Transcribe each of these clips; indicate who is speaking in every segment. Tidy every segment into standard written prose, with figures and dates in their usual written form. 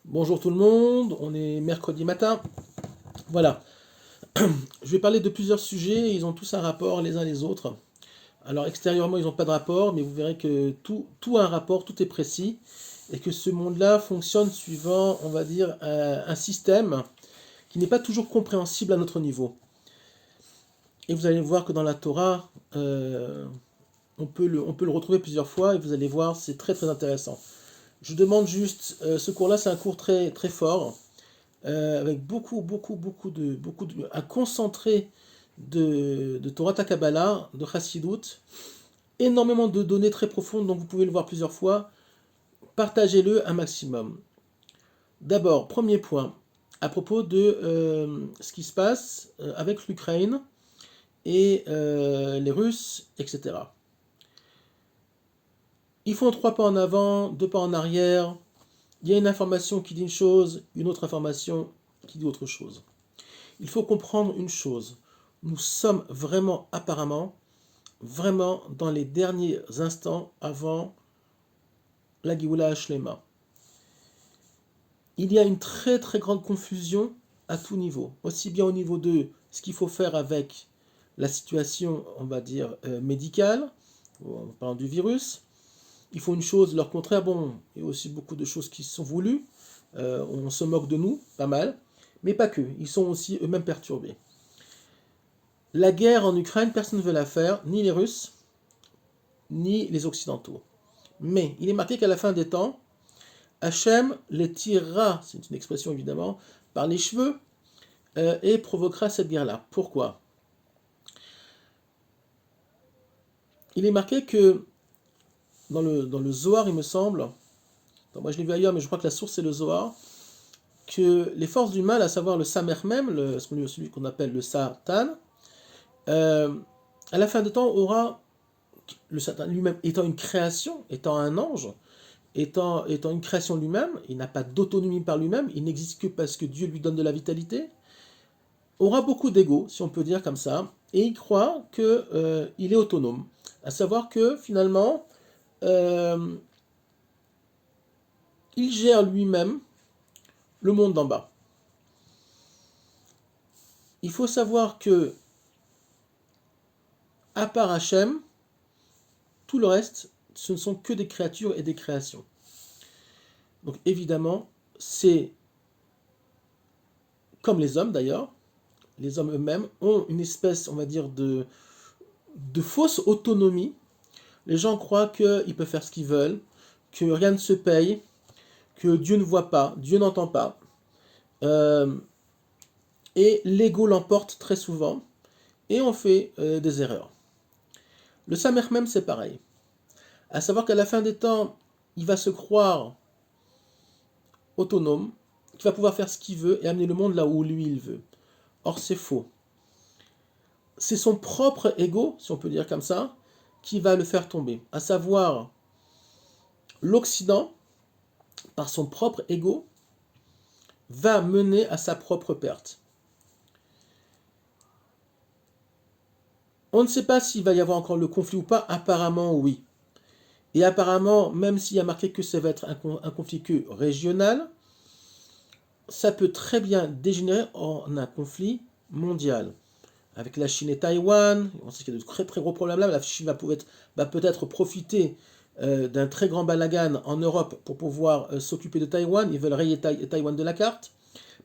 Speaker 1: Bonjour tout le monde, on est mercredi matin. Voilà, je vais parler de plusieurs sujets, ils ont tous un rapport les uns les autres. Alors extérieurement, ils n'ont pas de rapport, mais vous verrez que tout a un rapport, tout est précis, et que ce monde-là fonctionne suivant, on va dire, un système qui n'est pas toujours compréhensible à notre niveau. Et vous allez voir que dans la Torah, on peut le retrouver plusieurs fois, et vous allez voir, c'est très très intéressant. Je demande juste, ce cours-là, c'est un cours très très fort. Avec un concentré de Torah Takabala, de Chassidut, énormément de données très profondes, donc vous pouvez le voir plusieurs fois. Partagez-le un maximum. D'abord, premier point, à propos de ce qui se passe avec l'Ukraine et les Russes, etc. Ils font trois pas en avant, deux pas en arrière. Il y a une information qui dit une chose, une autre information qui dit autre chose. Il faut comprendre une chose. Nous sommes vraiment, apparemment, vraiment dans les derniers instants avant la Géoula Hashlema. Il y a une très très grande confusion à tout niveau, aussi bien au niveau de ce qu'il faut faire avec la situation, on va dire, médicale, en parlant du virus. Il faut une chose, leur contraire, bon, il y a aussi beaucoup de choses qui sont voulues, on se moque de nous, pas mal, mais pas que, ils sont aussi eux-mêmes perturbés. La guerre en Ukraine, personne ne veut la faire, ni les Russes, ni les Occidentaux. Mais il est marqué qu'à la fin des temps, Hachem les tirera, c'est une expression évidemment, par les cheveux et provoquera cette guerre-là. Pourquoi? Il est marqué que dans le Zohar, il me semble, moi je l'ai vu ailleurs, mais je crois que la source c'est le Zohar, que les forces du mal, à savoir le Samer même, celui qu'on appelle le Satan, euh, à la fin des temps aura, le Satan lui-même étant une création, étant un ange, étant une création lui-même, il n'a pas d'autonomie par lui-même, il n'existe que parce que Dieu lui donne de la vitalité, aura beaucoup d'ego, si on peut dire comme ça, et il croit qu'il est autonome. À savoir que finalement, euh, il gère lui-même le monde d'en bas. Il faut savoir que, à part Hachem, tout le reste, ce ne sont que des créatures et des créations. Donc évidemment, c'est comme les hommes d'ailleurs, les hommes eux-mêmes ont une espèce, on va dire, de fausse autonomie. Les gens croient qu'ils peuvent faire ce qu'ils veulent, que rien ne se paye, que Dieu ne voit pas, Dieu n'entend pas. Euh, et l'ego l'emporte très souvent, et on fait des erreurs. Le Samer même, c'est pareil. À savoir qu'à la fin des temps, il va se croire autonome, qu'il va pouvoir faire ce qu'il veut et amener le monde là où lui il veut. Or, c'est faux. C'est son propre ego, si on peut dire comme ça, qui va le faire tomber. À savoir, l'Occident, par son propre ego, va mener à sa propre perte. On ne sait pas s'il va y avoir encore le conflit ou pas, apparemment oui. Et apparemment, même s'il y a marqué que ça va être un conflit que régional, ça peut très bien dégénérer en un conflit mondial. Avec la Chine et Taïwan, on sait qu'il y a de très très gros problèmes là, la Chine va peut-être profiter d'un très grand balagan en Europe pour pouvoir s'occuper de Taïwan. Ils veulent rayer Taïwan de la carte,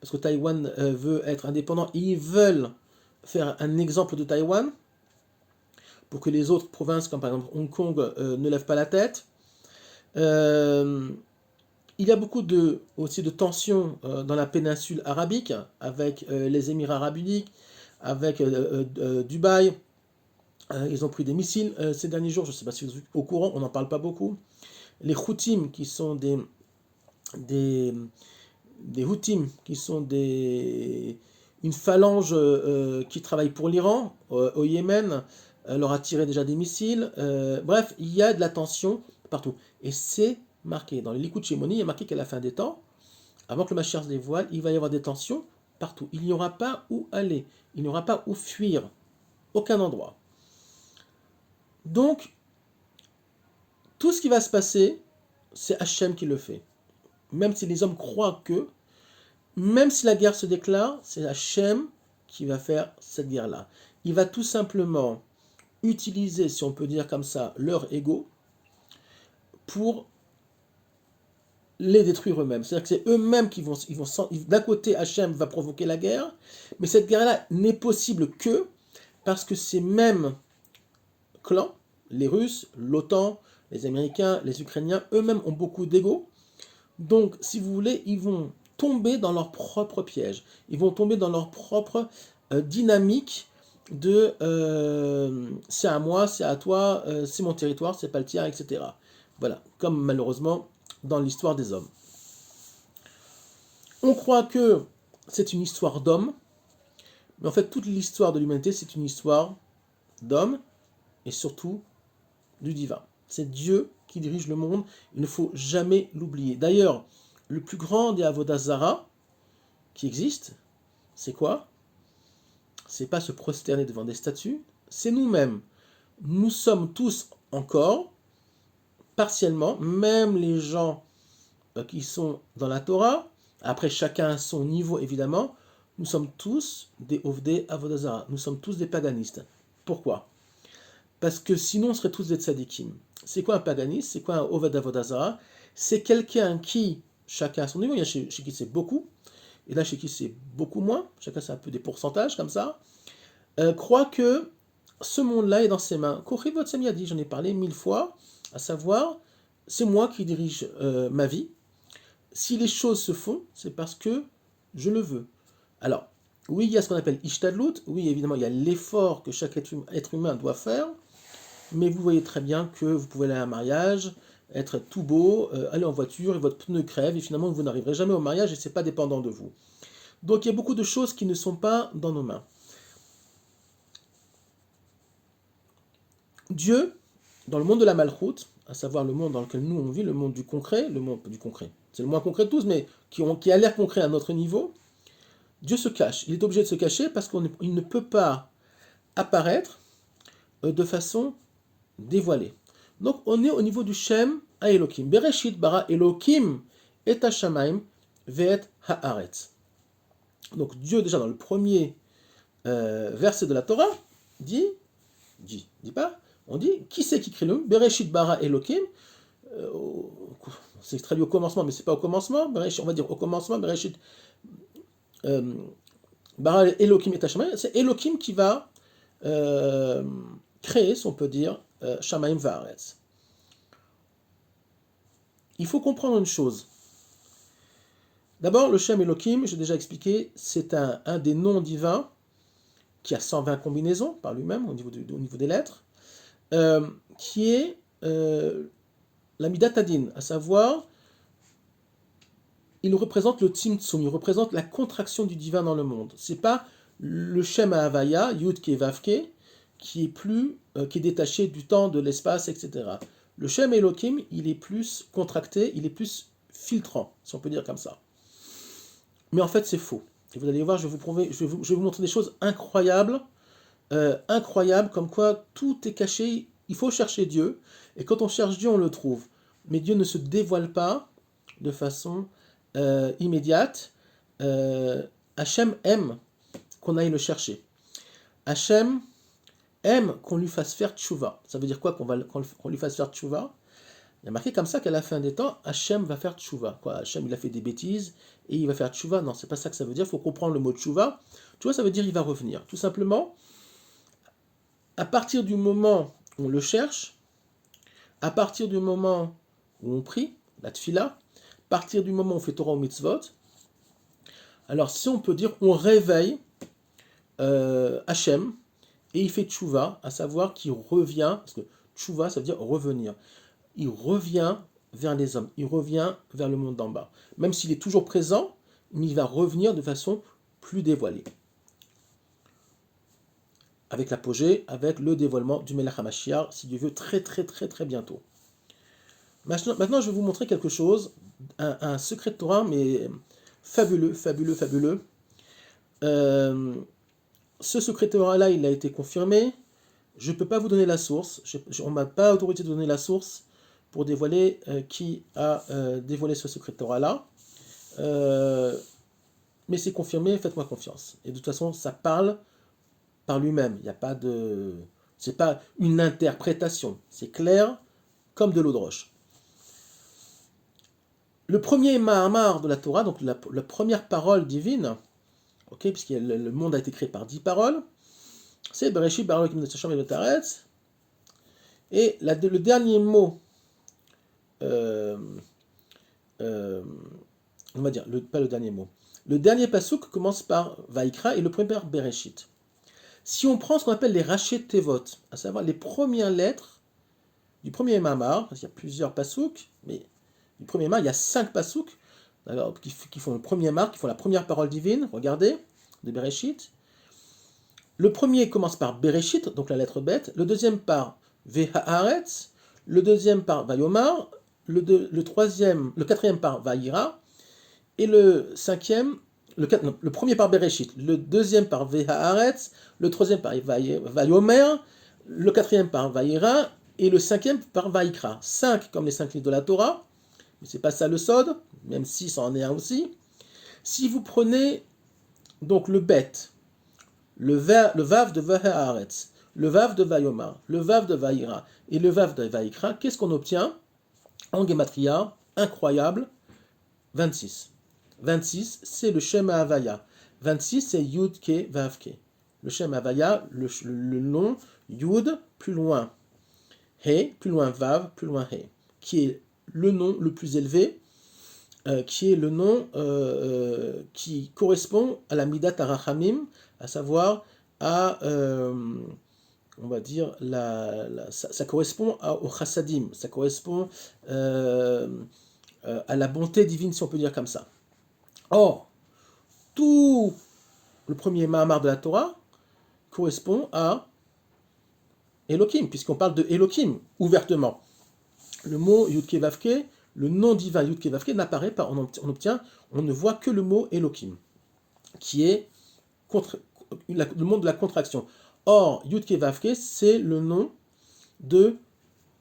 Speaker 1: parce que Taïwan veut être indépendant, et ils veulent faire un exemple de Taïwan, pour que les autres provinces, comme par exemple Hong Kong, ne lèvent pas la tête. Euh, il y a beaucoup aussi de tensions dans la péninsule arabique, avec les Émirats arabes unis, avec Dubaï. Ils ont pris des missiles ces derniers jours, je ne sais pas si vous êtes au courant, on n'en parle pas beaucoup. Les Houthis, qui sont des, des Houthis, qui sont une phalange qui travaille pour l'Iran, au Yémen, leur a tiré déjà des missiles. Bref, il y a de la tension partout. Et c'est marqué, dans le Likud Shemoni, il y a marqué qu'à la fin des temps, avant que le Mashiach se dévoile, il va y avoir des tensions partout. Il n'y aura pas où aller, il n'y aura pas où fuir, aucun endroit. Donc, tout ce qui va se passer, c'est Hachem qui le fait. même si les hommes croient que, même si la guerre se déclare, c'est Hachem qui va faire cette guerre-là. Il va tout simplement utiliser, si on peut dire comme ça, leur ego pour les détruire eux-mêmes. C'est-à-dire que c'est eux-mêmes qui vont d'un côté, Hachem va provoquer la guerre, mais cette guerre-là n'est possible que parce que ces mêmes clans, les Russes, l'OTAN, les Américains, les Ukrainiens, eux-mêmes ont beaucoup d'ego. Donc, si vous voulez, ils vont tomber dans leur propre piège. Ils vont tomber dans leur propre dynamique de c'est à moi, c'est à toi, c'est mon territoire, c'est pas le tien, etc. Voilà, comme malheureusement dans l'histoire des hommes. On croit que c'est une histoire d'hommes, mais en fait toute l'histoire de l'humanité c'est une histoire d'hommes et surtout du divin. C'est Dieu qui dirige le monde, il ne faut jamais l'oublier. D'ailleurs, le plus grand des Avodah Zarah qui existe, c'est quoi? C'est pas se prosterner devant des statues, c'est nous-mêmes. Nous sommes tous encore, partiellement, même les gens qui sont dans la Torah, après chacun à son niveau évidemment, nous sommes tous des Ovdei Avodah Zarah, nous sommes tous des paganistes. Pourquoi? Parce que sinon on serait tous des tzadikim. C'est quoi un paganiste? C'est quoi un Oved Avodah Zarah? C'est quelqu'un qui, chacun à son niveau, il y a chez qui c'est beaucoup, et là chez qui c'est beaucoup moins, chacun c'est un peu des pourcentages comme ça, croit que ce monde-là est dans ses mains. Kochivot Semiadi, j'en ai parlé 1000 fois, à savoir, c'est moi qui dirige ma vie. Si les choses se font, c'est parce que je le veux. Alors, oui, il y a ce qu'on appelle Ishtadlut, oui, évidemment, il y a l'effort que chaque être humain doit faire, mais vous voyez très bien que vous pouvez aller à un mariage, être tout beau, aller en voiture, et votre pneu crève, et finalement, vous n'arriverez jamais au mariage, et ce n'est pas dépendant de vous. Donc, il y a beaucoup de choses qui ne sont pas dans nos mains. Dieu, dans le monde de la malchoute, à savoir le monde dans lequel nous on vit, le monde du concret, le monde du concret, c'est le moins concret de tous, mais qui a l'air concret à notre niveau, Dieu se cache. Il est obligé de se cacher parce qu'il ne peut pas apparaître de façon dévoilée. Donc on est au niveau du Shem à Elohim. Bereshit bara Elohim et Hashamaim ve'et haaretz. Donc Dieu déjà dans le premier verset de la Torah dit pas, on dit qui c'est qui crée le monde? Bereshit bara Elohim. C'est traduit au commencement, mais c'est pas au commencement. On va dire au commencement. Bereshit bara Elohim et Hashamaim. C'est Elohim qui va créer, si on peut dire, Shamaim va'aretz. Il faut comprendre une chose. D'abord, le Shem Elohim, j'ai déjà expliqué, c'est un des noms divins qui a 120 combinaisons par lui-même au niveau des lettres, qui est la Midat Hadin, à savoir, il représente le Tzimtzum, il représente la contraction du divin dans le monde. C'est pas le Shem Havaya, Yud Ke Vav Ke, qui est détaché du temps, de l'espace, etc. Le Shem Elohim, il est plus contracté, il est plus filtrant, si on peut dire comme ça. Mais en fait, c'est faux. Et vous allez voir, je vais vous montrer des choses incroyables, comme quoi tout est caché. Il faut chercher Dieu, et quand on cherche Dieu, on le trouve. Mais Dieu ne se dévoile pas de façon immédiate. Hachem aime qu'on aille le chercher. Hachem aime qu'on lui fasse faire tchouva. Ça veut dire quoi qu'on lui fasse faire tchouva? Il y a marqué comme ça qu'à la fin des temps, Hachem va faire tchouva. Quoi, Hachem, il a fait des bêtises et il va faire tchouva. Non, c'est pas ça que ça veut dire. Il faut comprendre le mot tchouva. Tchouva, ça veut dire il va revenir. Tout simplement, à partir du moment où on le cherche, à partir du moment où on prie, la tfila, à partir du moment où on fait Torah ou mitzvot, alors si on peut dire, on réveille Hachem et il fait tchouva, à savoir qu'il revient, parce que tchouva, ça veut dire revenir. Il revient vers les hommes, il revient vers le monde d'en bas. Même s'il est toujours présent, mais il va revenir de façon plus dévoilée. Avec l'apogée, avec le dévoilement du Melech HaMashiach, si Dieu veut, très très très très bientôt. Maintenant, je vais vous montrer quelque chose, un secret de Torah, mais fabuleux, fabuleux, fabuleux. Ce secret de Torah-là, il a été confirmé. Je ne peux pas vous donner la source. On ne m'a pas autorisé de donner la source. pour dévoiler qui a dévoilé ce secret de Torah-là. Mais c'est confirmé, faites-moi confiance. Et de toute façon, ça parle par lui-même. Il n'y a pas de... C'est pas une interprétation. C'est clair comme de l'eau de roche. Le premier Mahamar de la Torah, donc la première parole divine, okay, puisque le monde a été créé par 10 paroles, c'est Bereshit bara Elokim et Haaretz. Et le dernier mot, on va dire, pas le dernier mot, le dernier pasuk commence par Vaikra et le premier par Bereshit. Si on prend ce qu'on appelle les rachets Tevot, à savoir les premières lettres du premier Mamar, parce qu'il y a plusieurs pasuks, mais du premier Mamar, il y a 5 pasuks qui font le premier Mamar, qui font la première parole divine, regardez, de Bereshit. Le premier commence par Bereshit, donc la lettre bête, le deuxième par Vehaaretz, le deuxième par Vayomar, le quatrième par Vayira, et le cinquième, le premier par Bereshit, le deuxième par Vehaaretz, le troisième par Vayomer, le quatrième par Vayira, et le cinquième par Vaikra. 5 comme les 5 livres de la Torah, mais c'est pas ça le Sod, même si ça en est un aussi. Si vous prenez donc le Bet, le Vav de Vehaaretz, le Vav de Vayomar, le Vav de Vayira et le Vav de Vaikra, qu'est-ce qu'on obtient? En Gematria, incroyable, 26. 26, c'est le Shem Havaya. 26, c'est Yud Ke Vav Ke. Le Shem Havaya, le nom Yud, plus loin He, plus loin Vav, plus loin He, qui est le nom le plus élevé, qui est le nom qui correspond à la Midat Arachamim, à savoir à, on va dire, ça correspond au Chassadim, ça correspond à la bonté divine, si on peut dire comme ça. Or, tout le premier Mahamar de la Torah correspond à Elohim, puisqu'on parle de Elohim ouvertement. Le mot Yud-Ke Vav-Ke, le nom divin Yud-Ke Vav-Ke n'apparaît pas, on ne voit que le mot Elohim, qui est le monde de la contraction. Or, Yud-Ke Vav-Ke, c'est le nom de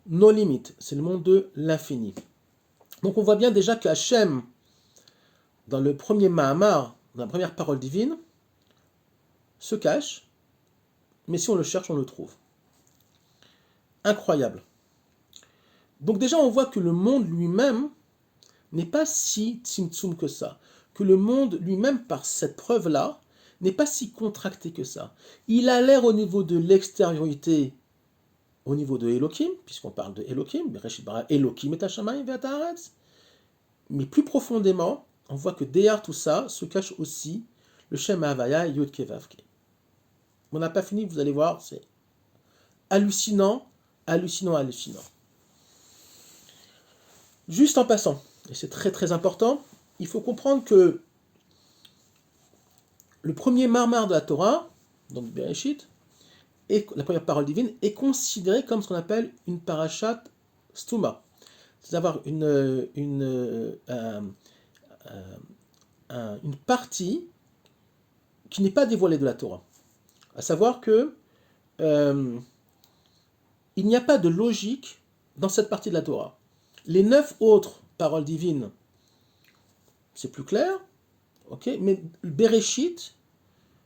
Speaker 1: nos limites, c'est le monde de l'infini. Donc on voit bien déjà qu'Hachem, dans le premier Mahamar, dans la première parole divine, se cache, mais si on le cherche, on le trouve. Incroyable. Donc déjà, on voit que le monde lui-même n'est pas si tzimtzum que ça, que le monde lui-même, par cette preuve-là, n'est pas si contracté que ça. Il a l'air au niveau de l'extériorité, au niveau de Elohim, puisqu'on parle de Elohim, Bereshit bara Elohim et Hashamayim ve'et haaretz, mais plus profondément, on voit que derrière tout ça se cache aussi le Shem Havaya et Yud-Ke Vav-Ke. On n'a pas fini, vous allez voir, c'est hallucinant, hallucinant, hallucinant. Juste en passant, et c'est très très important, il faut comprendre que le premier Mahamar de la Torah, donc Bereshit, et la première parole divine, est considéré comme ce qu'on appelle une parashat stuma, c'est-à-dire une partie qui n'est pas dévoilée de la Torah. À savoir que il n'y a pas de logique dans cette partie de la Torah. Les 9 autres paroles divines, c'est plus clair, ok, mais Bereshit,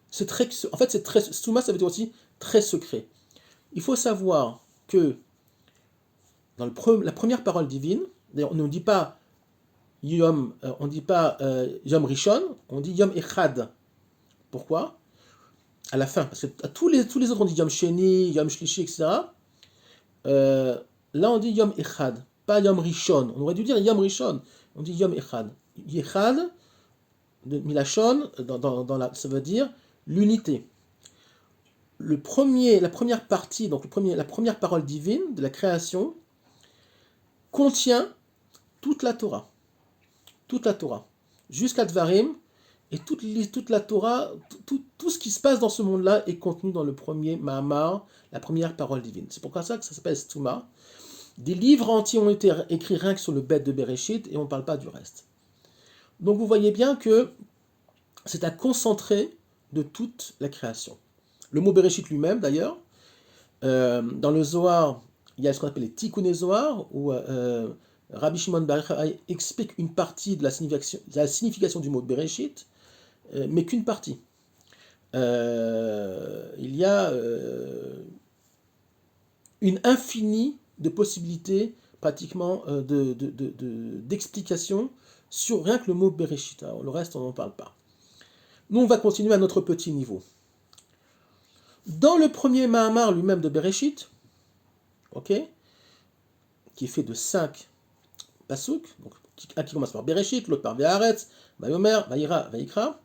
Speaker 1: c'est très, en fait, c'est très, Stuma, ça veut dire aussi très secret. Il faut savoir que dans la première parole divine, d'ailleurs, on ne dit pas Yom, on dit pas Yom Rishon, on dit Yom Echad. Pourquoi? À la fin, parce que à tous les autres, on dit Yom Sheni, Yom Shlishi, etc. Là, on dit Yom Echad, pas Yom Rishon. On aurait dû dire Yom Rishon, on dit Yom Echad. Echad, de Milachon, ça veut dire l'unité. La première partie, donc la première parole divine de la création, contient toute la Torah. Toute la Torah. Jusqu'à Dvarim, et toute la Torah, tout ce qui se passe dans ce monde-là est contenu dans le premier Mahamar, la première parole divine. C'est pourquoi ça que ça s'appelle Stuma. Des livres entiers ont été écrits rien que sur le bête de Bereshit, et on ne parle pas du reste. Donc vous voyez bien que c'est un concentré de toute la création. Le mot Bereshit lui-même, d'ailleurs, dans le Zohar, il y a ce qu'on appelle les Tikkun Zohar, où Rabbi Shimon Bar Yochai explique une partie de la signification du mot Bereshit, mais qu'une partie. Il y a une infinie de possibilités, pratiquement, d'explications sur rien que le mot Bereshit. Alors, le reste, on n'en parle pas. Nous, on va continuer à notre petit niveau. Dans le premier Mahamar lui-même de Bereshit, ok, qui est fait de 5 pasuk, donc un qui commence par Bereshit, l'autre par Ve'aretz, Vayomer, Vayira, Vayikra.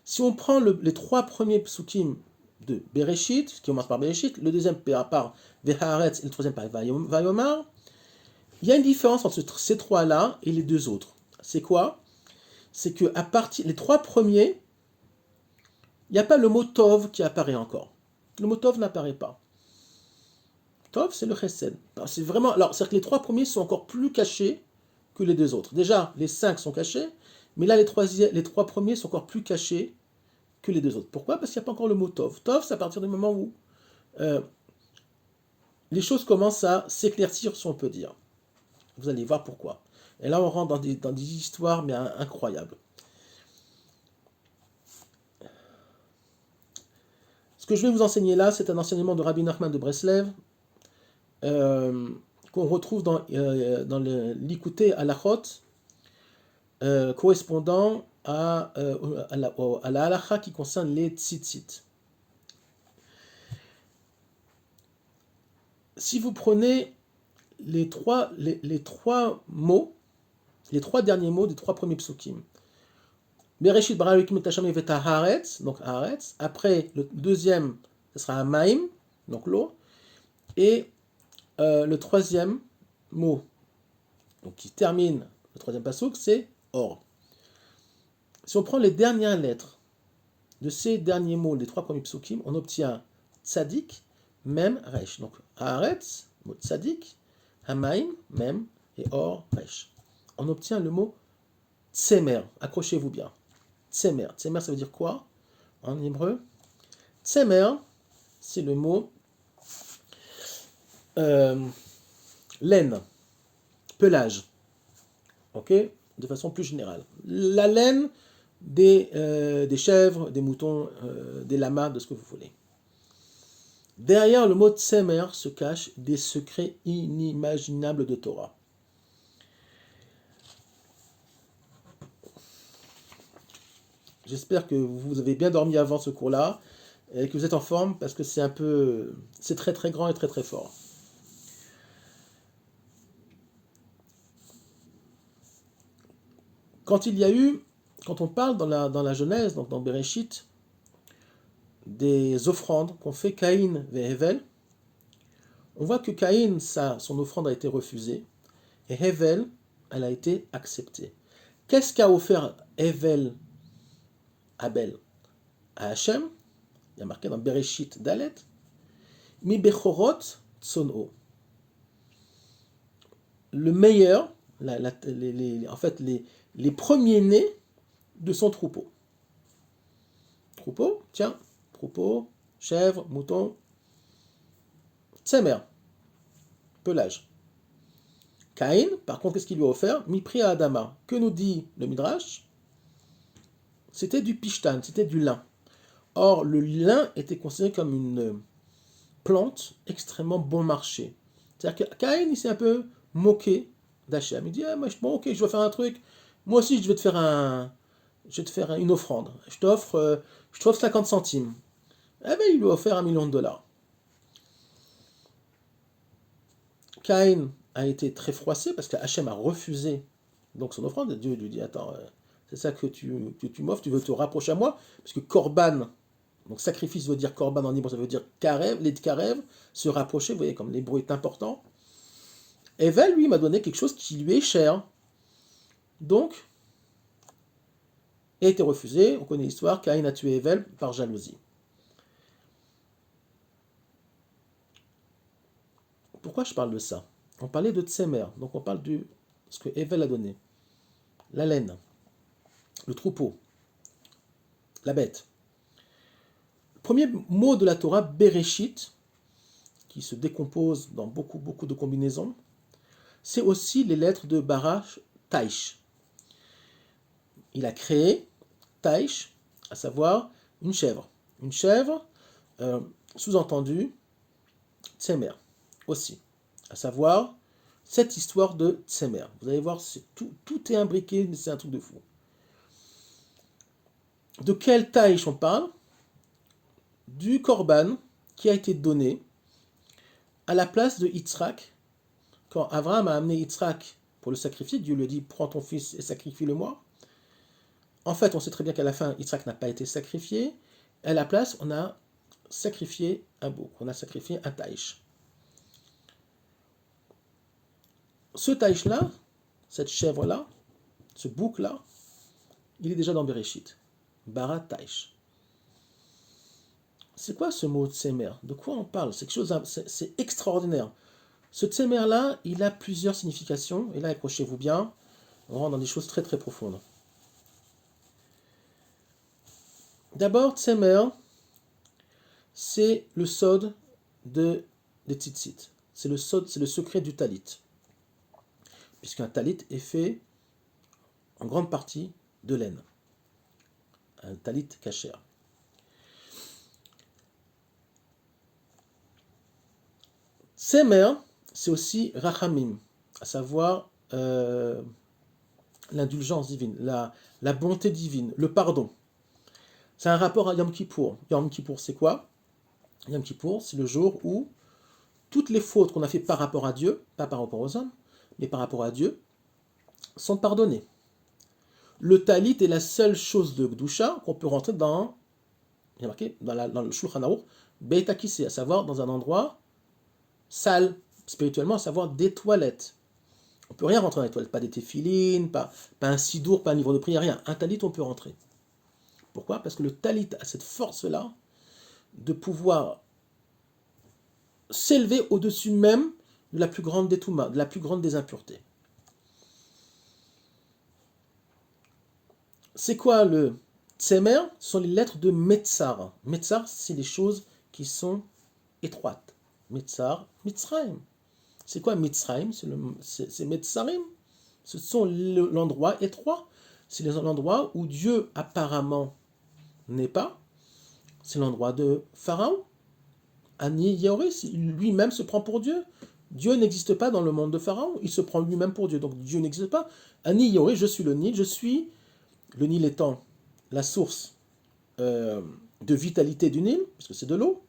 Speaker 1: Si on prend les 3 premiers psukim de Bereshit, qui commence par Bereshit, le deuxième par Ve'aretz et le troisième par Vayomer, il y a une différence entre ces 3-là et les 2 autres. C'est quoi? C'est que à partir les 3 premiers, il n'y a pas le mot Tov qui apparaît encore. Le mot Tov n'apparaît pas. Tov, c'est le Chesed. C'est vraiment, alors, c'est-à-dire que les 3 premiers sont encore plus cachés que les 2 autres. Déjà, les 5 sont cachés, mais là, les 3 premiers sont encore plus cachés que les 2 autres. Pourquoi? Parce qu'il n'y a pas encore le mot Tov. Tov, c'est à partir du moment où les choses commencent à s'éclaircir, si on peut dire. Vous allez voir pourquoi. Et là, on rentre dans des histoires, mais incroyables. Ce que je vais vous enseigner là, c'est un enseignement de Rabbi Nachman de Breslev, qu'on retrouve dans l'Ikouté Halachot, correspondant à la halacha qui concerne les tzitzit. Si vous prenez les trois mots, les 3 derniers mots des 3 premiers psukim, Bereshit bara Elokim et Hashem veta haaretz, donc haaretz. Après, le deuxième, ce sera Hamaim, donc l'eau. Et le troisième mot, donc qui termine le troisième pasuk, c'est Or. Si on prend les dernières lettres de ces derniers mots, les 3 premiers psukim, on obtient Tzadik, Mem, Resh. Donc haaretz, mot Tzadik, Hamaim, Mem, et Or, Resh. On obtient le mot Tsemer. Accrochez-vous bien. Tsemer. Tsemer, ça veut dire quoi en hébreu? Tsemer, c'est le mot laine, pelage. Ok? De façon plus générale. La laine des chèvres, des moutons, des lamas, de ce que vous voulez. Derrière le mot Tsemer se cachent des secrets inimaginables de Torah. J'espère que vous avez bien dormi avant ce cours-là et que vous êtes en forme parce que c'est très très grand et très très fort. Quand on parle dans la Genèse, donc dans Bereshit, des offrandes qu'ont fait Caïn et Hevel, on voit que Caïn, son offrande a été refusée et Hevel, elle a été acceptée. Qu'est-ce qu'a offert Hevel Abel à Hachem? Il y a marqué dans Bereshit Dalet, Mi Bechorot Tsono. Le meilleur, en fait, les premiers-nés de son troupeau. Troupeau, tiens, troupeau, chèvre, mouton, tsemer, pelage. Caïn, par contre, qu'est-ce qu'il lui a offert? Mipri à Adama. Que nous dit le Midrash? C'était du pishtan, c'était du lin. Or, le lin était considéré comme une plante extrêmement bon marché. C'est-à-dire que Caïn, il s'est un peu moqué d'Hachem. Il dit, bon, ok, je vais faire un truc. Moi aussi, je vais te faire une offrande. Je t'offre 50 centimes. Eh bien, il lui a offert $1 million. Caïn a été très froissé parce que Hachem a refusé donc son offrande. Dieu lui dit, attends, c'est ça que tu m'offres, tu veux te rapprocher à moi? Parce que korban, donc sacrifice veut dire korban en hébreu, ça veut dire karev, les karev, se rapprocher, vous voyez comme l'hébreu est important. Evel, lui, m'a donné quelque chose qui lui est cher. Donc, il a été refusé. On connaît l'histoire. Caïn a tué Evel par jalousie. Pourquoi je parle de ça? On parlait de Tsemer. Donc, on parle de ce que Evel a donné. La laine, le troupeau, la bête. Le premier mot de la Torah, Bereshit, qui se décomposent dans beaucoup de combinaisons, c'est aussi les lettres de Bara Taish. Il a créé Taish, à savoir une chèvre. Une chèvre, sous-entendu, Tsemer aussi, à savoir cette histoire de Tsemer. Vous allez voir, tout est imbriqué, mais c'est un truc de fou. De quel Taïch on parle? Du Korban qui a été donné à la place de Yitzhak. Quand Abraham a amené Yitzhak pour le sacrifier, Dieu lui dit: prends ton fils et sacrifie-le-moi. En fait, on sait très bien qu'à la fin, Yitzhak n'a pas été sacrifié. À la place, on a sacrifié un bouc, on a sacrifié un Taïch. Ce Taïch-là, cette chèvre-là, ce bouc-là, il est déjà dans Bereshit. Bara Taïch. C'est quoi ce mot Tsemer? De quoi on parle? C'est quelque chose, c'est extraordinaire. Ce Tsemer-là, il a plusieurs significations. Et là, accrochez-vous bien, on rentre dans des choses très très profondes. D'abord, Tsemer, c'est le sod des tzitzit. C'est le secret du talit. Puisqu'un talit est fait en grande partie de laine. Un talit kasher. Tsemer, c'est aussi rachamim, à savoir l'indulgence divine, la bonté divine, le pardon. C'est un rapport à Yom Kippour. Yom Kippour, c'est quoi? Yom Kippour, c'est le jour où toutes les fautes qu'on a fait par rapport à Dieu, pas par rapport aux hommes, mais par rapport à Dieu, sont pardonnées. Le talit est la seule chose de Gdusha qu'on peut rentrer dans, il y a marqué dans le Shulchan Aruch, Beit HaKisei, à savoir dans un endroit sale, spirituellement, à savoir des toilettes. On ne peut rien rentrer dans les toilettes, pas des téphilines, pas un sidour, pas un livre de prière, rien. Un talit, on peut rentrer. Pourquoi? Parce que le talit a cette force-là de pouvoir s'élever au-dessus même de la plus grande des toumas, de la plus grande des impuretés. C'est quoi le tsemer? Ce sont les lettres de Metzar. Metzar, c'est les choses qui sont étroites. Metzar, Mitzrayim. C'est quoi Mitzrayim? C'est Metzarim. Ce sont l'endroit étroit. C'est l'endroit où Dieu apparemment n'est pas. C'est l'endroit de Pharaon. Ani Yaoris, lui-même se prend pour Dieu. Dieu n'existe pas dans le monde de Pharaon. Il se prend lui-même pour Dieu. Donc Dieu n'existe pas. Ani Yaoris, je suis le Nil. Le Nil étant la source de vitalité du Nil, parce que c'est de l'eau.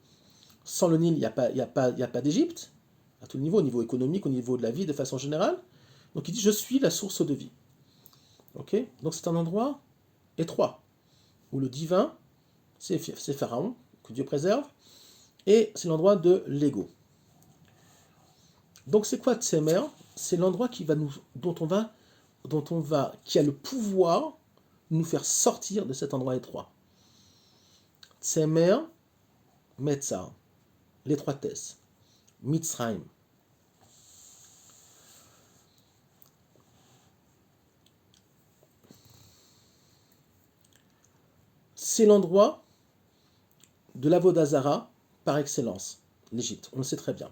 Speaker 1: Sans le Nil, il n'y a pas d'Égypte, à tout niveau, au niveau économique, au niveau de la vie de façon générale. Donc il dit, je suis la source de vie. Okay? Donc c'est un endroit étroit, où le divin, c'est Pharaon, que Dieu préserve, et c'est l'endroit de l'ego. Donc c'est quoi Tsemer? C'est l'endroit qui a le pouvoir de nous faire sortir de cet endroit étroit. Tsemer, Metzar, l'étroitesse, Mitzrayim. C'est l'endroit de l'Avodah Zara par excellence, l'Égypte, on le sait très bien.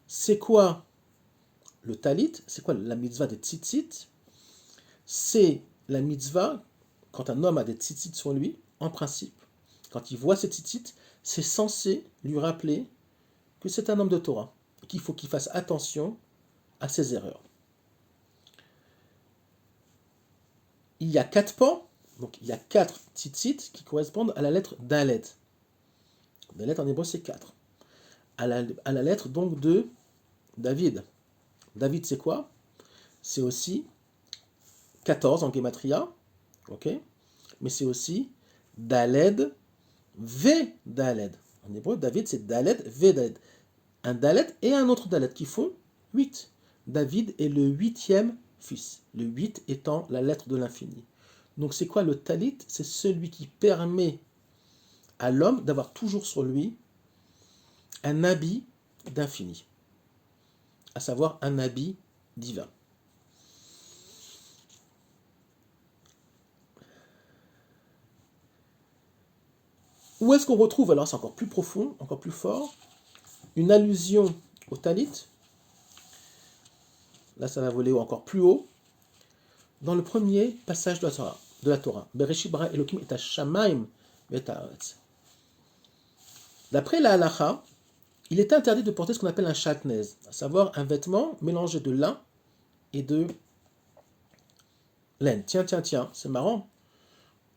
Speaker 1: C'est quoi le talit? C'est quoi la mitzvah des tzitzit? C'est la mitzvah, quand un homme a des tzitzit sur lui, en principe, quand il voit ces tzitzit, c'est censé lui rappeler que c'est un homme de Torah, qu'il faut qu'il fasse attention à ses erreurs. Il y a 4 pans, donc il y a 4 tzitzit qui correspondent à la lettre Dalet. Dalet en hébreu c'est 4. À la lettre donc de David. David c'est quoi? C'est aussi 14 en Gematria, ok? Mais c'est aussi Daled, V Daled. En hébreu, David c'est Daled, V Daled. Un Dalet et un autre Dalet qui font 8. David est le 8e fils. Le 8 étant la lettre de l'infini. Donc c'est quoi le talit? C'est celui qui permet à l'homme d'avoir toujours sur lui un habit d'infini. À savoir un habit divin. Où est-ce qu'on retrouve, alors c'est encore plus profond, encore plus fort, une allusion au talit. Là, ça va voler encore plus haut. Dans le premier passage de la Torah, Bereshit bara Elokim et Hashamayim et haaretz. D'après la halacha, il est interdit de porter ce qu'on appelle un shatnez, à savoir un vêtement mélangé de lin et de laine. Tiens, c'est marrant.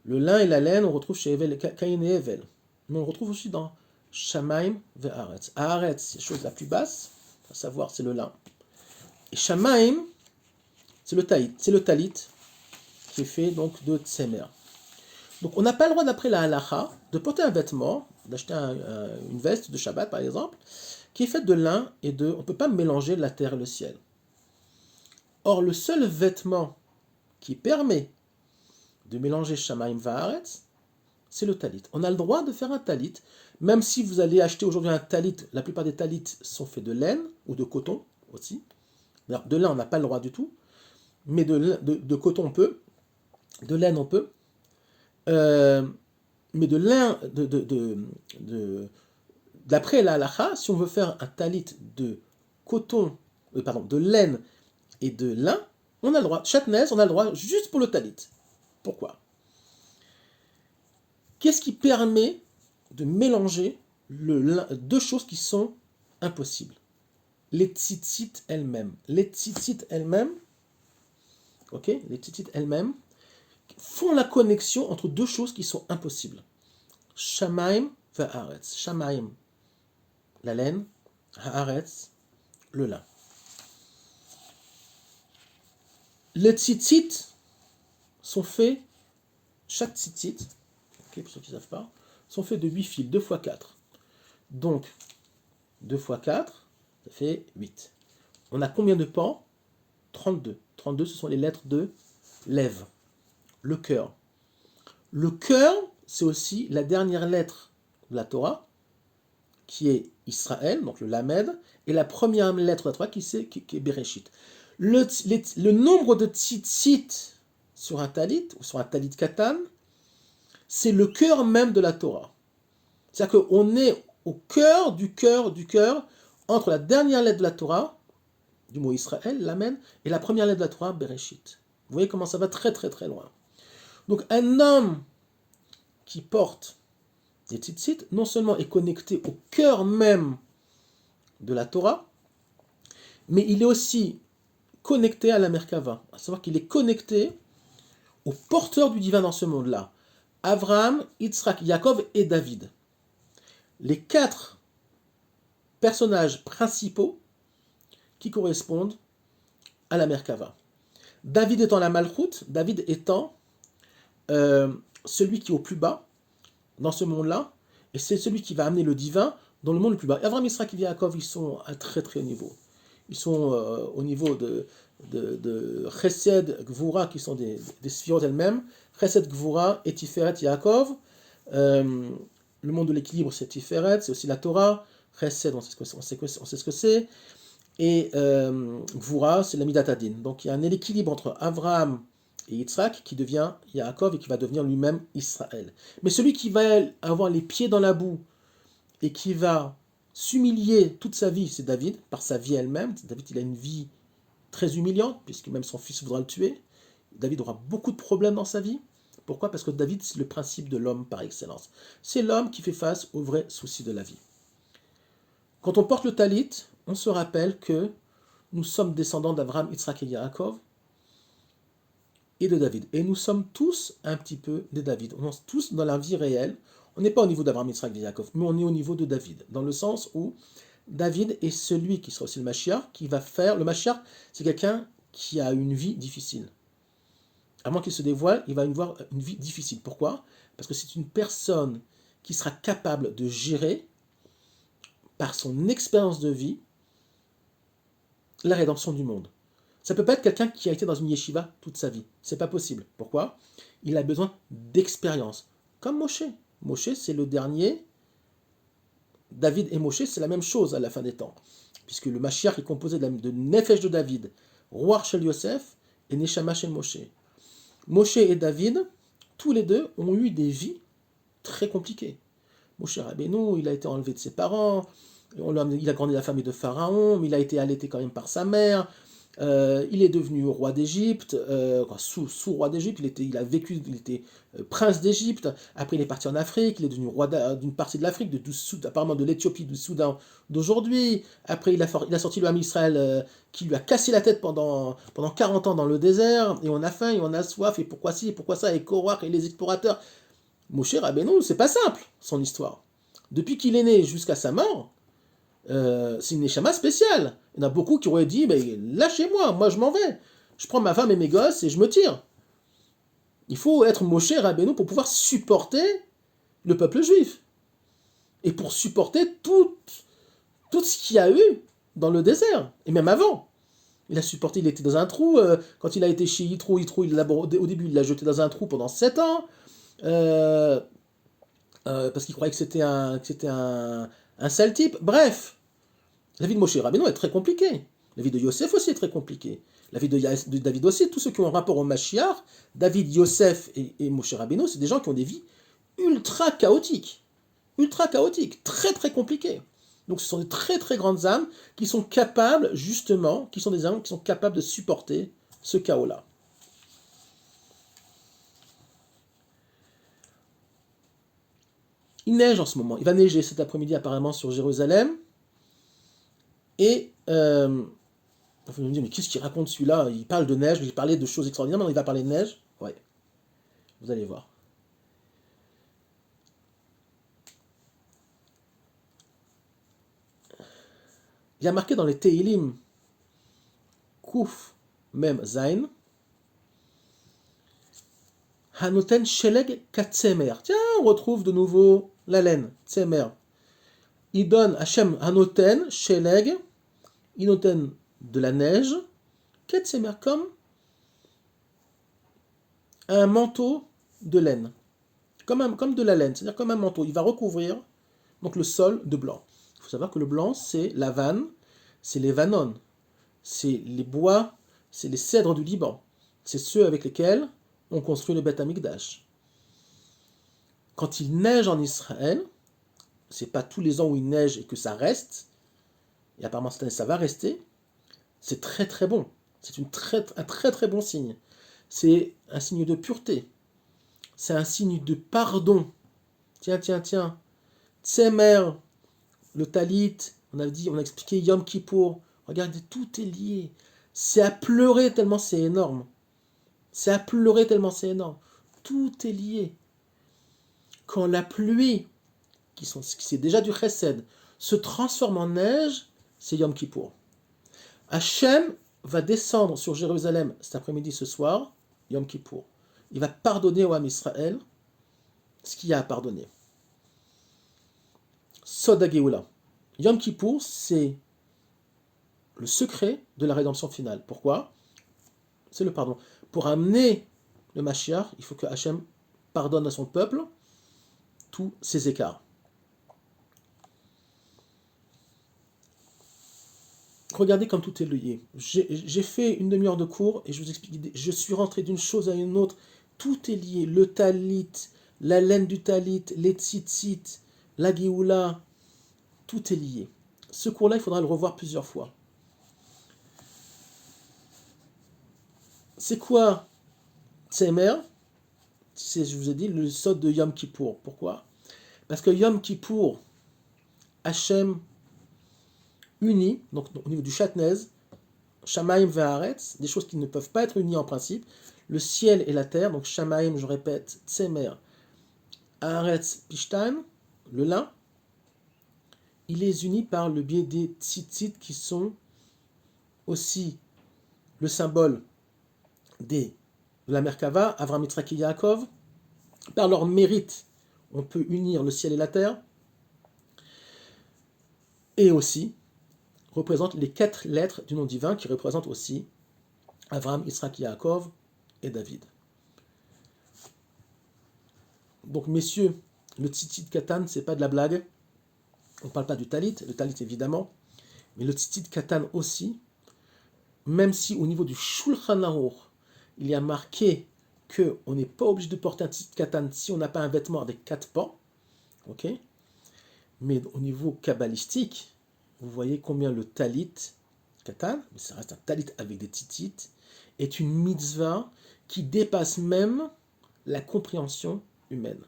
Speaker 1: Le lin et la laine, on retrouve chez Caïn et Evel. Mais on retrouve aussi dans Shamaim ve haaretz. Haaretz, c'est la chose la plus basse, à savoir c'est le lin. Et Shamaim, c'est le talit qui est fait donc de tsemer. Donc on n'a pas le droit, d'après la halacha, de porter un vêtement, d'acheter une veste de Shabbat par exemple, qui est faite de lin et de... On ne peut pas mélanger la terre et le ciel. Or, le seul vêtement qui permet de mélanger Shamaim Va'aretz, c'est le talit. On a le droit de faire un talit, même si vous allez acheter aujourd'hui un talit, la plupart des talits sont faits de laine ou de coton aussi. Alors, de lin, on n'a pas le droit du tout, mais de coton on peut, de laine on peut, mais de lin, d'après la halacha, si on veut faire un talit de coton, de laine et de lin, on a le droit. Shatnez, on a le droit juste pour le talit. Pourquoi? Qu'est-ce qui permet de mélanger deux choses qui sont impossibles? Les tzitzit elles-mêmes. Les tzitzit elles-mêmes, les tzitzit elles-mêmes font la connexion entre deux choses qui sont impossibles. Shamaim va'aretz. Shamaim, la laine, haaretz, le lin. Les tzitzit sont faits, chaque tzitzit, pour ceux qui ne savent pas, sont faits de 8 fils, 2 x 4. Donc, 2 x 4, ça fait 8. On a combien de pans? 32. 32, ce sont les lettres de Lev, le cœur. Le cœur, c'est aussi la dernière lettre de la Torah, qui est Israël, donc le Lamed, et la première lettre de la Torah qui est Bereshit. Le nombre de tzitzit sur un talit, ou sur un talit katan, c'est le cœur même de la Torah. C'est-à-dire qu'on est au cœur du cœur, entre la dernière lettre de la Torah, du mot Israël, Lamed, et la première lettre de la Torah, Bereshit. Vous voyez comment ça va très très très loin. Donc un homme qui porte des tzitzit, non seulement est connecté au cœur même de la Torah, mais il est aussi connecté à la Merkava, à savoir qu'il est connecté aux porteurs du divin dans ce monde-là. Abraham, Yitzhak, Yaakov et David. Les 4 personnages principaux qui correspondent à la Merkava. David étant la Malchut, David étant celui qui est au plus bas dans ce monde-là, et c'est celui qui va amener le divin dans le monde le plus bas. Abraham, Yitzhak et Yaakov, ils sont à très très haut niveau. Ils sont au niveau de Chesed, Gvura, qui sont des sphirotes elles-mêmes. Chesed, Gvura et Tiferet, Yaakov. Le monde de l'équilibre, c'est Tiferet, c'est aussi la Torah. Chesed, on sait ce que c'est. Et Gvura, c'est la Midat Hadin. Donc il y a un équilibre entre Abraham et Yitzhak qui devient Yaakov et qui va devenir lui-même Israël. Mais celui qui va avoir les pieds dans la boue et qui va s'humilier toute sa vie, c'est David, par sa vie elle-même. David, il a une vie très humiliante, puisque même son fils voudra le tuer. David aura beaucoup de problèmes dans sa vie. Pourquoi? Parce que David, c'est le principe de l'homme par excellence. C'est l'homme qui fait face aux vrais soucis de la vie. Quand on porte le talit, on se rappelle que nous sommes descendants d'Abraham, Yitzhak et Yaakov, et de David. Et nous sommes tous un petit peu de David. On est tous dans la vie réelle. On n'est pas au niveau d'Abraham, Yitzhak et Yaakov, mais on est au niveau de David. Dans le sens où David est celui qui sera aussi le Mashiach, qui va faire... Le Mashiach, c'est quelqu'un qui a une vie difficile. Avant qu'il se dévoile, il va avoir une vie difficile. Pourquoi? Parce que c'est une personne qui sera capable de gérer, par son expérience de vie, la rédemption du monde. Ça ne peut pas être quelqu'un qui a été dans une yeshiva toute sa vie. C'est pas possible. Pourquoi? Il a besoin d'expérience. Comme Moshe. Moshe, c'est le dernier. David et Moshe, c'est la même chose à la fin des temps. Puisque le Mashiach est composé de Nefesh de David, Roi Shel Yosef et Neshama Shel Moshe. Moshe et David, tous les deux, ont eu des vies très compliquées. Moshe Rabbeinu, il a été enlevé de ses parents, Il a grandi la famille de Pharaon, mais il a été allaité quand même par sa mère. Il est devenu roi d'Égypte, sous-roi d'Égypte, il a vécu, il était prince d'Égypte, après il est parti en Afrique, il est devenu roi d'une partie de l'Afrique, apparemment de l'Éthiopie, du Soudan d'aujourd'hui, après il a sorti le Ham Israël qui lui a cassé la tête pendant 40 ans dans le désert, et on a faim, et on a soif, et pourquoi ci, et pourquoi ça, et Korach, et les explorateurs. Moshe Rabbeinu, c'est pas simple, son histoire. Depuis qu'il est né jusqu'à sa mort, c'est une neshama spéciale. Il y en a beaucoup qui auraient dit, lâchez-moi, moi je m'en vais. Je prends ma femme et mes gosses et je me tire. Il faut être Moshe Rabbeinu pour pouvoir supporter le peuple juif. Et pour supporter tout ce qu'il y a eu dans le désert. Et même avant. Il a supporté, il était dans un trou. Quand il a été chez Yitro, au début, il l'a jeté dans un trou pendant 7 ans. Parce qu'il croyait que c'était un sale type. Bref, la vie de Moshe Rabbeinu est très compliquée. La vie de Yosef aussi est très compliquée. La vie de David aussi, tous ceux qui ont un rapport au Mashiach, David, Yosef et Moshe Rabbeinu, c'est des gens qui ont des vies ultra chaotiques. Ultra chaotiques, très très compliquées. Donc ce sont des très très grandes âmes qui sont capables, justement, qui sont des âmes qui sont capables de supporter ce chaos-là. Il neige en ce moment. Il va neiger cet après-midi apparemment sur Jérusalem. Et vous me dites, mais qu'est-ce qu'il raconte celui-là? Il parle de neige, il parlait de choses extraordinaires, maintenant il va parler de neige. Ouais, vous allez voir. Il y a marqué dans les Teilim, Kouf, Mem, Zain, Hanoten Sheleg Katsemer. Tiens, on retrouve de nouveau la laine, Tsemer. Il donne Hachem Hanoten Sheleg, il noten de la neige, Katsemer, comme un manteau de laine. Comme de la laine, c'est-à-dire comme un manteau. Il va recouvrir donc le sol de blanc. Il faut savoir que le blanc, c'est la vanne, c'est les vanones, c'est les bois, c'est les cèdres du Liban. C'est ceux avec lesquels on construit le Beth Amikdash. Quand il neige en Israël, c'est pas tous les ans où il neige et que ça reste, et apparemment cette année ça va rester, c'est très très bon. C'est un très très bon signe. C'est un signe de pureté. C'est un signe de pardon. Tiens. Tsemer, le talit, on a expliqué Yom Kippour. Regardez, tout est lié. C'est à pleurer tellement c'est énorme. Tout est lié. Quand la pluie, c'est déjà du chesed, se transforme en neige, c'est Yom Kippour. Hachem va descendre sur Jérusalem cet après-midi, ce soir, Yom Kippour. Il va pardonner au Ham Israël ce qu'il y a à pardonner. Sod HaGeoula. Yom Kippour, c'est le secret de la rédemption finale. Pourquoi? C'est le pardon. Pour amener le Mashiach, il faut que Hachem pardonne à son peuple tous ses écarts. Regardez comme tout est lié. J'ai fait une demi-heure de cours et je vous explique, je suis rentré d'une chose à une autre. Tout est lié. Le talit, la laine du talit, les tzitzit, la Géoula, tout est lié. Ce cours-là, il faudra le revoir plusieurs fois. C'est quoi Tsemer? Je vous ai dit, le sod de Yom Kippour. Pourquoi? Parce que Yom Kippour, Hachem unis, donc au niveau du Shatnez, Shamaim ve'aretz, des choses qui ne peuvent pas être unies en principe, le ciel et la terre, donc Shamaim, je répète, Tsemer, Haaretz, Pishtan, le lin, il les unit par le biais des tzitzit qui sont aussi le symbole de la Merkava, Avram, Yitzhak et Yaakov. Par leur mérite, on peut unir le ciel et la terre, et aussi représente les 4 lettres du nom divin qui représentent aussi Avram, Yitzhak, Yaakov et David. Donc messieurs, le tzitzit katan, c'est pas de la blague. On ne parle pas du talit, le talit évidemment, mais le tzitzit katan aussi, même si au niveau du Shulchan Aruch, il y a marqué qu'on n'est pas obligé de porter un tzitzit katan si on n'a pas un vêtement avec 4 pans, ok? Mais au niveau kabbalistique, vous voyez combien le talit, katan, mais ça reste un talit avec des titites, est une mitzvah qui dépasse même la compréhension humaine.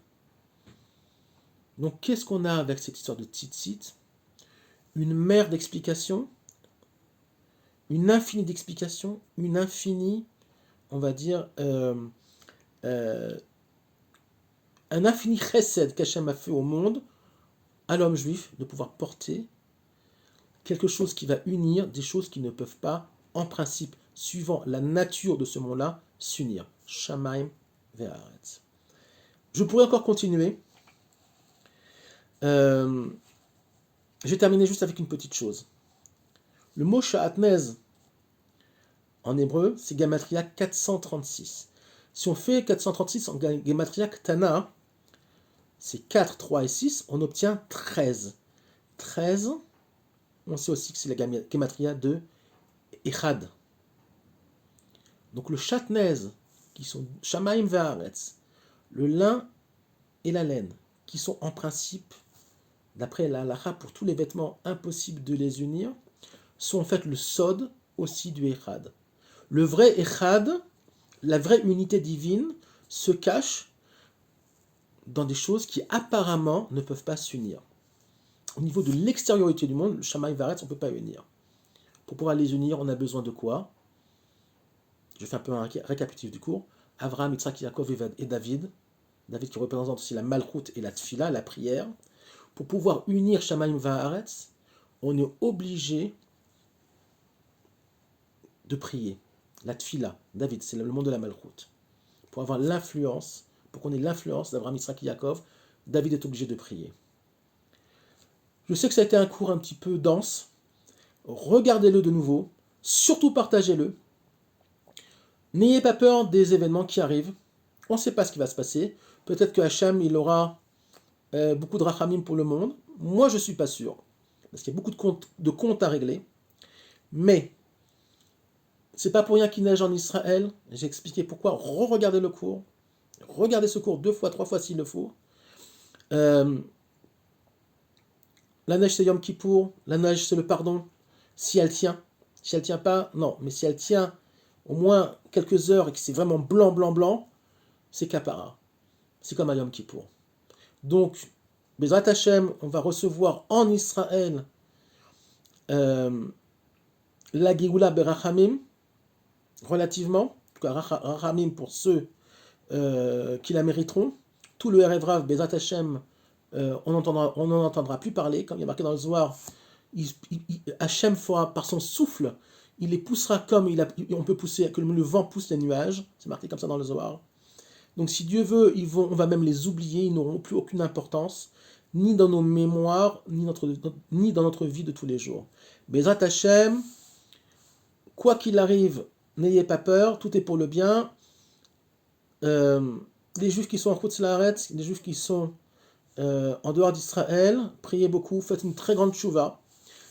Speaker 1: Donc qu'est-ce qu'on a avec cette histoire de tzitzit? Une mer d'explications, une infinie d'explications, une infinie, on va dire, un infini chesed qu'Hachem a fait au monde, à l'homme juif, de pouvoir porter quelque chose qui va unir des choses qui ne peuvent pas, en principe, suivant la nature de ce monde-là, s'unir. Shamaim ve'aretz. Je pourrais encore continuer. Je vais terminer juste avec une petite chose. Le mot sha'atnez, en hébreu, c'est Gematria 436. Si on fait 436 en Gematria Ktana, c'est 4, 3 et 6, on obtient 13. 13, on sait aussi que c'est la Gematria de Echad. Donc le Shatnez, qui sont Shamaim ve'aretz, le lin et la laine, qui sont en principe, d'après la halakha, pour tous les vêtements impossible de les unir, sont en fait le sod aussi du Echad. Le vrai Echad, la vraie unité divine, se cache dans des choses qui apparemment ne peuvent pas s'unir. Au niveau de l'extériorité du monde, le Shamaim ve'aretz, on ne peut pas unir. Pour pouvoir les unir, on a besoin de quoi? Je fais un peu un récapitulatif du cours. Avraham, Yitzhak, Yaakov et David. David qui représente aussi la malchoute et la tfila, la prière. Pour pouvoir unir Shamaim ve'aretz, on est obligé de prier. La tfila, David, c'est le monde de la malchoute. Pour avoir l'influence, pour qu'on ait l'influence d'Avraham, Yitzhak et Yaakov, David est obligé de prier. Je sais que ça a été un cours un petit peu dense. Regardez-le de nouveau. Surtout partagez-le. N'ayez pas peur des événements qui arrivent. On ne sait pas ce qui va se passer. Peut-être que Hachem, il aura beaucoup de rachamim pour le monde. Moi, je ne suis pas sûr. Parce qu'il y a beaucoup de comptes à régler. Mais, c'est pas pour rien qu'il neige en Israël. J'ai expliqué pourquoi. Regardez le cours. Regardez ce cours 2 fois, 3 fois s'il le faut. La neige, c'est Yom Kippour. La neige, c'est le pardon. Si elle tient. Si elle tient pas, non. Mais si elle tient au moins quelques heures et que c'est vraiment blanc, blanc, blanc, c'est Kapara. C'est comme à Yom Kippour. Donc, Bezrat Hashem, on va recevoir en Israël la Géoula Berachamim, relativement, en tout cas Rachamim pour ceux qui la mériteront. Tout le Erev Rav, Bezrat Hashem, on n'en entendra plus parler, comme il y a marqué dans le Zohar. Hashem fera par son souffle, il les poussera comme on peut pousser, que le vent pousse les nuages. C'est marqué comme ça dans le Zohar. Donc si Dieu veut, on va même les oublier, ils n'auront plus aucune importance, ni dans nos mémoires, ni dans notre vie de tous les jours. Bezrat Hashem, quoi qu'il arrive, n'ayez pas peur, tout est pour le bien. Les Juifs qui sont en Chutz La'aretz, les Juifs qui sont en dehors d'Israël, priez beaucoup, faites une très grande tchouva.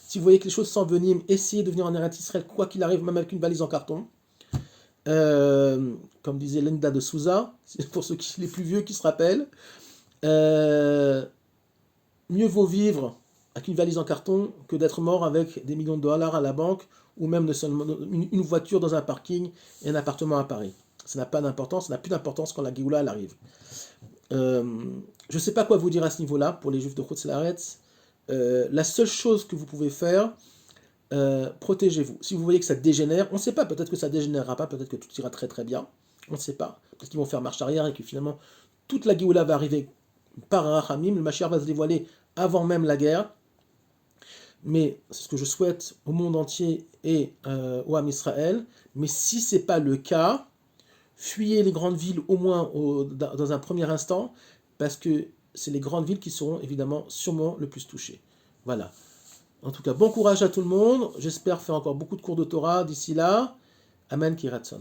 Speaker 1: Si vous voyez que les choses s'enveniment, essayez de venir en Eretz Israël, quoi qu'il arrive, même avec une valise en carton. Comme disait Linda de Souza, pour ceux les plus vieux qui se rappellent, mieux vaut vivre avec une valise en carton que d'être mort avec des millions de dollars à la banque ou même une voiture dans un parking et un appartement à Paris. Ça n'a pas d'importance, ça n'a plus d'importance quand la Géoula arrive. Je ne sais pas quoi vous dire à ce niveau-là pour les Juifs de Chutz La'aretz. La seule chose que vous pouvez faire, protégez-vous. Si vous voyez que ça dégénère, on ne sait pas, peut-être que ça dégénérera pas, peut-être que tout ira très très bien, on ne sait pas. Peut-être qu'ils vont faire marche arrière et que finalement toute la Géoula va arriver par Rachamim, le Mashiach va se dévoiler avant même la guerre. Mais c'est ce que je souhaite au monde entier et au Ham Israël. Mais si ce n'est pas le cas, fuyez les grandes villes au moins dans un premier instant, parce que c'est les grandes villes qui seront évidemment sûrement le plus touchées. Voilà. En tout cas, bon courage à tout le monde. J'espère faire encore beaucoup de cours de Torah d'ici là. Amen, Kiratson.